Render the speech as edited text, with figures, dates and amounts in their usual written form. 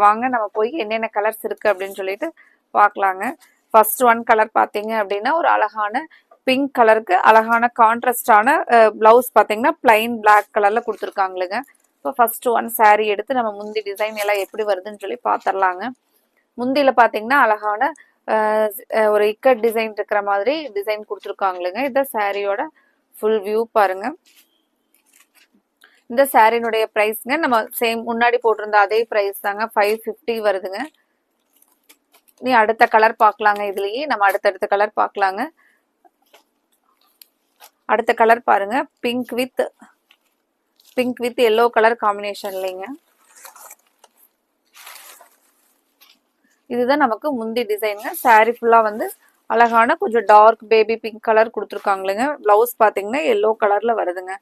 வாங்க நம்ம போய் என்னென்ன கலர்ஸ் இருக்கு அப்படின்னு சொல்லிட்டு பார்க்கலாங்க. ஃபர்ஸ்ட் ஒன் கலர் பார்த்தீங்க அப்படின்னா ஒரு அழகான பிங்க் கலருக்கு அழகான கான்ட்ராஸ்டான பிளவுஸ் பார்த்தீங்கன்னா பிளைன் பிளாக் கலர்ல கொடுத்துருக்காங்களுங்க. இப்போ ஃபர்ஸ்ட் ஒன் சாரீ எடுத்து நம்ம முந்தி டிசைன் எல்லாம் எப்படி வருதுன்னு சொல்லி பார்த்துடலாங்க. முந்தியில பார்த்தீங்கன்னா அழகான ஒரு இக்கட் டிசைன் இருக்கிற மாதிரி டிசைன் கொடுத்துருக்காங்களுங்க. இந்த சாரியோட ஃபுல் வியூ பாருங்க. இந்த சாரினுடைய பிரைஸ்ங்க நம்ம சேம் முன்னாடி போட்டிருந்த அதே பிரைஸ் தாங்க, 550 வருதுங்க. நீ அடுத்த கலர் பார்க்கலாங்க. இதுலயே நம்ம அடுத்தடுத்த கலர் பார்க்கலாங்க. அடுத்த கலர் பாருங்க, pink with yellow colour combination இல்லைங்க. இதுதான் நமக்கு முந்தி டிசைனுங்க. சாரி ஃபுல்லா வந்து அழகான கொஞ்சம் டார்க் பேபி பிங்க் கலர் கொடுத்துருக்காங்களுங்க. பிளவுஸ் பாத்தீங்கன்னா எல்லோ கலர்ல வருதுங்க.